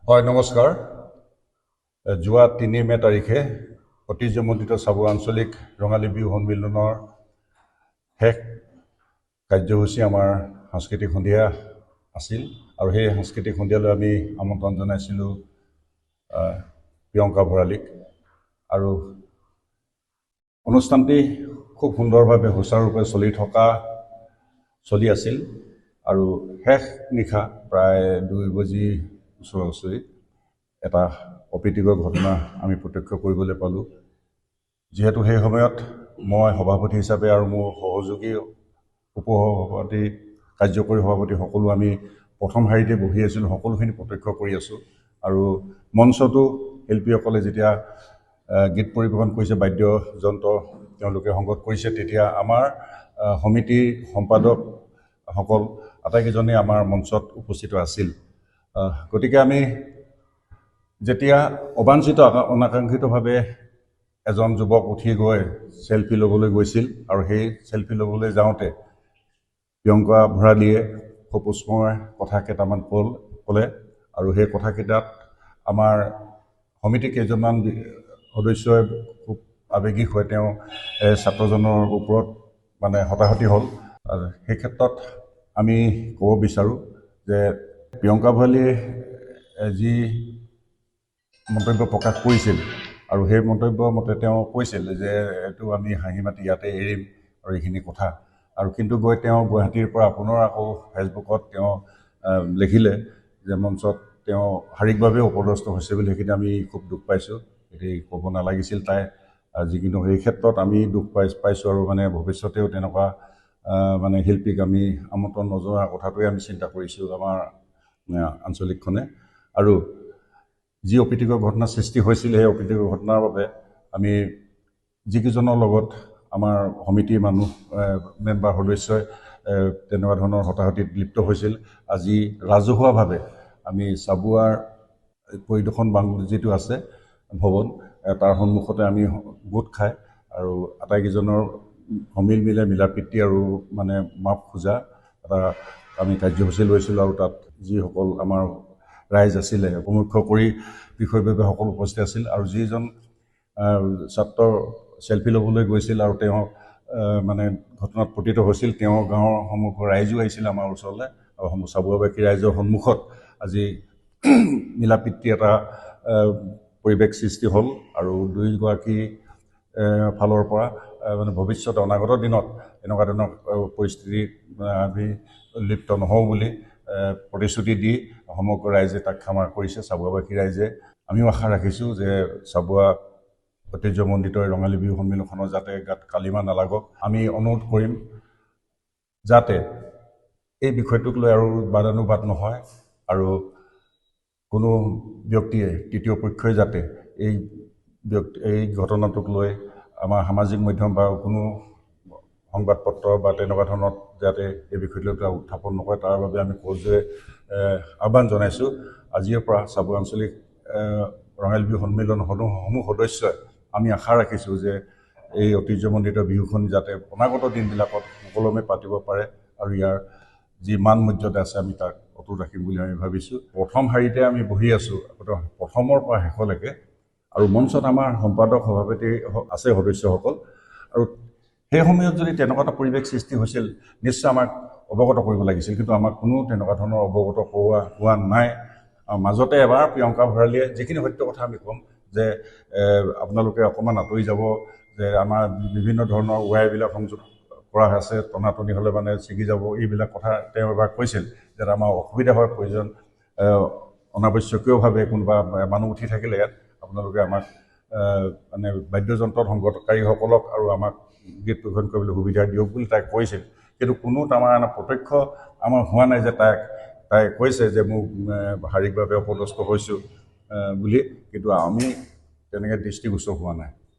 হয় নমস্কাৰ। যোৱা ৩ মে তাৰিখে ঐতিহ্যমণ্ডিত চাবুৱা আঞ্চলিক ৰঙালী বিহু সন্মিলনৰ শেষ কাৰ্যসূচী আমাৰ সাংস্কৃতিক সন্ধিয়া আছিল আৰু সেই সাংস্কৃতিক সন্ধিয়ালৈ আমি আমন্ত্ৰণ জনাইছিলোঁ প্ৰিয়ংকা ভৰালীক। আৰু অনুষ্ঠানটি খুব সুন্দৰভাৱে সুচাৰুৰূপে চলি আছিল আৰু শেষ নিশা প্ৰায় ২ বজি ওচৰা-ওচৰি এটা অপ্ৰীতিকৰ ঘটনা আমি প্ৰত্যক্ষ কৰিবলৈ পালোঁ। যিহেতু সেই সময়ত মই সভাপতি হিচাপে আৰু মোৰ সহযোগী উপসভাপতি কাৰ্যকৰী সভাপতি সকলো আমি প্ৰথম শাৰীতে বহি আছিলোঁ, সকলোখিনি প্ৰত্যক্ষ কৰি আছোঁ। আৰু মঞ্চতো শিল্পীসকলে যেতিয়া গীত পৰিৱেশন কৰিছে, বাদ্যযন্ত্ৰ তেওঁলোকে সংগত কৰিছে, তেতিয়া আমাৰ সমিতিৰ সম্পাদকসকল আটাইকেইজনে আমাৰ মঞ্চত উপস্থিত আছিল। গতিকে আমি যেতিয়া অবাঞ্ছিত অনাকাংক্ষিতভাৱে এজন যুৱক উঠি গৈ চেলফি ল'বলৈ গৈছিল আৰু সেই চেলফি ল'বলৈ যাওঁতে প্ৰিয়ংকা ভৰালীয়ে সপুষ্পময় কথা কেইটামান ক'লে আৰু সেই কথাকেইটাত আমাৰ সমিতিৰ কেইজনমান সদস্যই খুব আৱেগিক হৈ তেওঁ ছাত্ৰজনৰ ওপৰত হতাহতি হ'ল। আৰু সেই ক্ষেত্ৰত আমি ক'ব বিচাৰোঁ যে প্ৰিয়ংকা ভৰালীয়ে যি মন্তব্য প্ৰকাশ কৰিছিল আৰু সেই মন্তব্য মতে তেওঁ কৈছিল যে এইটো আমি হাঁহি মাতি ইয়াতে এৰিম আৰু এইখিনি কথা। আৰু কিন্তু গৈ তেওঁ গুৱাহাটীৰ পৰা পুনৰ আকৌ ফেচবুকত তেওঁ লিখিলে যে মঞ্চত তেওঁ শাৰীৰিকভাৱে অপদস্থ হৈছে বুলি। সেইখিনি আমি খুব দুখ পাইছোঁ। এটি ক'ব নালাগিছিল তাই। যিকিনো এই ক্ষেত্ৰত আমি দুখ পাইছোঁ আৰু ভৱিষ্যতেও তেনেকুৱা শিল্পীক আমি আমন্ত্ৰণ নজনোৱাৰ কথাটোৱে আমি চিন্তা কৰিছোঁ আমাৰ আঞ্চলিকখনে। আৰু যি অপ্ৰীতিকৰ ঘটনাৰ সৃষ্টি হৈছিল, সেই অপ্ৰীতিকৰ ঘটনাৰ বাবে আমি যিকেইজনৰ লগত আমাৰ সমিতিৰ মানুহ মেম্বাৰ সদস্যই তেনেকুৱা ধৰণৰ হতাহতিত লিপ্ত হৈছিল, আজি ৰাজহুৱাভাৱে আমি চাবুৱাৰ পৰিদৰ্শন বাংলো যিটো আছে ভৱন, তাৰ সন্মুখতে আমি গোট খাই আৰু আটাইকেইজনৰ সমিল মিলাপ্ৰীতি আৰু মাপ খোজা এটা আমি কাৰ্যসূচী লৈছিলোঁ। আৰু তাত যিসকল আমাৰ ৰাইজ আছিলে, প্ৰমুখ্য কৰি বিষয়ববীয়া সকলো উপস্থিত আছিল। আৰু যিজন ছাত্ৰ চেলফি ল'বলৈ গৈছিল আৰু তেওঁ ঘটনাত পতিত হৈছিল, তেওঁৰ গাঁৱৰ সন্মুখৰ ৰাইজো আহিছিল আমাৰ ওচৰলৈ আৰু চাবুৱাবাসী ৰাইজৰ সন্মুখত আজি মিলাপ্ৰীতি এটা পৰিৱেশ সৃষ্টি হ'ল। আৰু দুয়োগৰাকী ফালৰ পৰা ভৱিষ্যতে অনাগত দিনত এনেকুৱা ধৰণৰ পৰিস্থিতিত আমি লিপ্ত নহওঁ বুলি প্ৰতিশ্ৰুতি দি সমগ্ৰ ৰাইজে তাক ক্ষমা কৰিছে, চাবুৱাবাসী ৰাইজে। আমিও আশা ৰাখিছোঁ যে চাবুৱা ঐতিহ্যমণ্ডিত ৰঙালী বিহু সন্মিলনখনৰ যাতে গাত কালিমা নালাগক। আমি অনুৰোধ কৰিম যাতে এই বিষয়টোক লৈ আৰু বাদানুবাদ নহয় আৰু কোনো ব্যক্তিয়ে, তৃতীয় পক্ষই যাতে এই ঘটনাটোক লৈ আমাৰ সামাজিক মাধ্যম বা কোনো সংবাদপত্ৰ বা তেনেকুৱা ধৰণত যাতে এই বিষয়টো উত্থাপন নকৰে, তাৰ বাবে আমি সজোৰে আহ্বান জনাইছোঁ। আজিৰ পৰা চাবুৱা আঞ্চলিক ৰঙালী বিহু সন্মিলন সমূহ সদস্যই আমি আশা ৰাখিছোঁ যে এই ঐতিহ্যমণ্ডিত বিহুখন যাতে অনাগত দিনবিলাকত সুকলমে পাতিব পাৰে আৰু ইয়াৰ যি মান মৰ্যাদা আছে আমি তাক অটুট ৰাখিম বুলি আমি ভাবিছোঁ। প্ৰথম শাৰীতে আমি বহি আছোঁ, প্ৰথমৰ পৰা শেষলৈকে, আৰু মঞ্চত আমাৰ সম্পাদক সভাপতি আছে সদস্যসকল। আৰু সেই সময়ত যদি তেনেকুৱা এটা পৰিৱেশ সৃষ্টি হৈছিল, নিশ্চয় আমাক অৱগত কৰিব লাগিছিল, কিন্তু আমাক কোনো তেনেকুৱা ধৰণৰ অৱগত হোৱা নাই। মাজতে এবাৰ প্ৰিয়ংকা ভৰালীয়ে যিখিনি সত্য কথা আমি ক'ম যে আপোনালোকে অকণমান আঁতৰি যাব, যে আমাৰ বিভিন্ন ধৰণৰ ৱায়াৰবিলাক সংযোগ কৰা আছে, টনাটনি হ'লে ছিগি যাব, এইবিলাক কথা তেওঁ এবাৰ কৈছিল যে আমাৰ অসুবিধা হয়, প্ৰয়োজন অনাৱশ্যকীয়ভাৱে কোনোবা মানুহ উঠি থাকিলে ইয়াত আপোনালোকে আমাক বাদ্যযন্ত্ৰত সংগতকাৰীসকলক আৰু আমাক গীত পৰিৱেশন কৰিবলৈ সুবিধা দিয়ক বুলি তাই কৈছিল। কিন্তু কোনো প্ৰত্যক্ষ আমাৰ হোৱা নাই যে তাই কৈছে যে মোক শাৰীৰিকভাৱে অপদস্থ হৈছোঁ বুলি, কিন্তু আমি তেনেকৈ দৃষ্টিগোচৰ হোৱা নাই।